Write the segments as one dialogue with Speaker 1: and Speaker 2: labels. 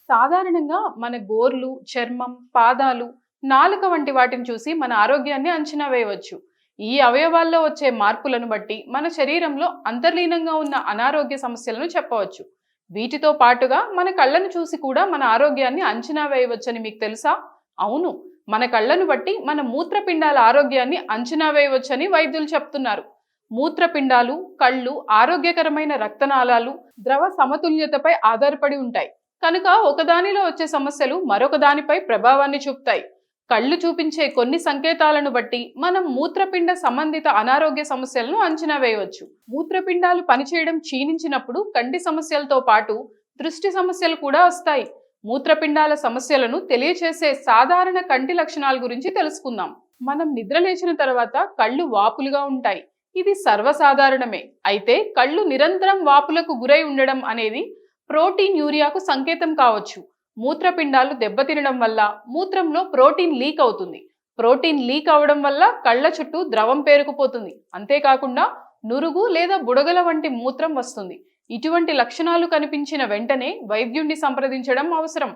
Speaker 1: సాధారణంగా మన గోర్లు, చర్మం, పాదాలు, నాలుక వంటి వాటిని చూసి మన ఆరోగ్యాన్ని అంచనా వేయవచ్చు. ఈ అవయవాల్లో వచ్చే మార్పులను బట్టి మన శరీరంలో అంతర్లీనంగా ఉన్న అనారోగ్య సమస్యలను చెప్పవచ్చు. వీటితో పాటుగా మన కళ్ళను చూసి కూడా మన ఆరోగ్యాన్ని అంచనా వేయవచ్చని మీకు తెలుసా? అవును, మన కళ్ళను బట్టి మన మూత్రపిండాల ఆరోగ్యాన్ని అంచనా వేయవచ్చని వైద్యులు చెప్తున్నారు. మూత్రపిండాలు, కళ్ళు ఆరోగ్యకరమైన రక్తనాళాలు, ద్రవ సమతుల్యతపై ఆధారపడి ఉంటాయి. కనుక ఒకదానిలో వచ్చే సమస్యలు మరొక దానిపై ప్రభావాన్ని చూపుతాయి. కళ్ళు చూపించే కొన్ని సంకేతాలను బట్టి మనం మూత్రపిండ సంబంధిత అనారోగ్య సమస్యలను అంచనా వేయవచ్చు. మూత్రపిండాలు పనిచేయడం క్షీణించినప్పుడు కంటి సమస్యలతో పాటు దృష్టి సమస్యలు కూడా వస్తాయి. మూత్రపిండాల సమస్యలను తెలియచేసే సాధారణ కంటి లక్షణాల గురించి తెలుసుకుందాం. మనం నిద్రలేచిన తర్వాత కళ్ళు వాపులుగా ఉంటాయి. ఇది సర్వసాధారణమే. అయితే కళ్ళు నిరంతరం వాపులకు గురై ఉండడం అనేది ప్రోటీన్ యూరియాకు సంకేతం కావచ్చు. మూత్రపిండాలు దెబ్బతినడం వల్ల మూత్రంలో ప్రోటీన్ లీక్ అవుతుంది. ప్రోటీన్ లీక్ అవడం వల్ల కళ్ళ చుట్టూ ద్రవం పేరుకుపోతుంది. అంతేకాకుండా నురుగు లేదా బుడగల వంటి మూత్రం వస్తుంది. ఇటువంటి లక్షణాలు కనిపించిన వెంటనే వైద్యుణ్ణి సంప్రదించడం అవసరం.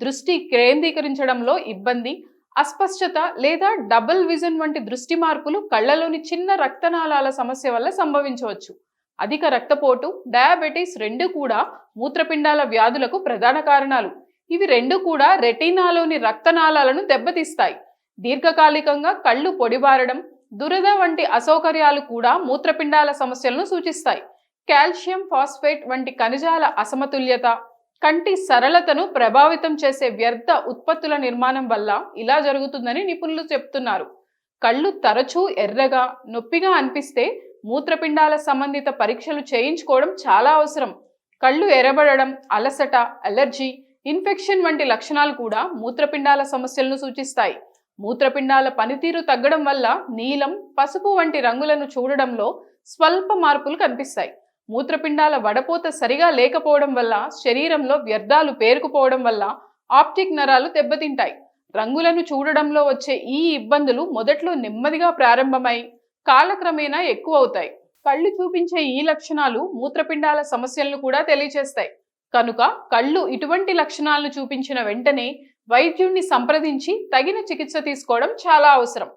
Speaker 1: దృష్టి కేంద్రీకరించడంలో ఇబ్బంది, అస్పష్టత లేదా డబుల్ విజన్ వంటి దృష్టి మార్పులు కళ్ళలోని చిన్న రక్తనాళాల సమస్య వల్ల సంభవించవచ్చు. అధిక రక్తపోటు, డయాబెటీస్ రెండు కూడా మూత్రపిండాల వ్యాధులకు ప్రధాన కారణాలు. ఇవి రెండు కూడా రెటీనాలోని రక్తనాళాలను దెబ్బతీస్తాయి. దీర్ఘకాలికంగా కళ్ళు పొడిబారడం, దురద వంటి అసౌకర్యాలు కూడా మూత్రపిండాల సమస్యలను సూచిస్తాయి. కాల్షియం ఫాస్ఫేట్ వంటి ఖనిజాల అసమతుల్యత, కంటి సరళతను ప్రభావితం చేసే వ్యర్థ ఉత్పత్తుల నిర్మాణం వల్ల ఇలా జరుగుతుందని నిపుణులు చెప్తున్నారు. కళ్ళు తరచూ ఎర్రగా, నొప్పిగా అనిపిస్తే మూత్రపిండాల సంబంధిత పరీక్షలు చేయించుకోవడం చాలా అవసరం. కళ్ళు ఎర్రబడడం, అలసట, అలర్జీ, ఇన్ఫెక్షన్ వంటి లక్షణాలు కూడా మూత్రపిండాల సమస్యలను సూచిస్తాయి. మూత్రపిండాల పనితీరు తగ్గడం వల్ల నీలం, పసుపు వంటి రంగులను చూడడంలో స్వల్ప మార్పులు కనిపిస్తాయి. మూత్రపిండాల వడపోత సరిగా లేకపోవడం వల్ల శరీరంలో వ్యర్థాలు పేరుకుపోవడం వల్ల ఆప్టిక్ నరాలు దెబ్బతింటాయి. రంగులను చూడడంలో వచ్చే ఈ ఇబ్బందులు మొదట్లో నెమ్మదిగా ప్రారంభమై కాలక్రమేణా ఎక్కువ అవుతాయి. కళ్ళు చూపించే ఈ లక్షణాలు మూత్రపిండాల సమస్యలను కూడా తెలియచేస్తాయి. కనుక కళ్ళు ఇటువంటి లక్షణాలను చూపించిన వెంటనే వైద్యుణ్ణి సంప్రదించి తగిన చికిత్స తీసుకోవడం చాలా అవసరం.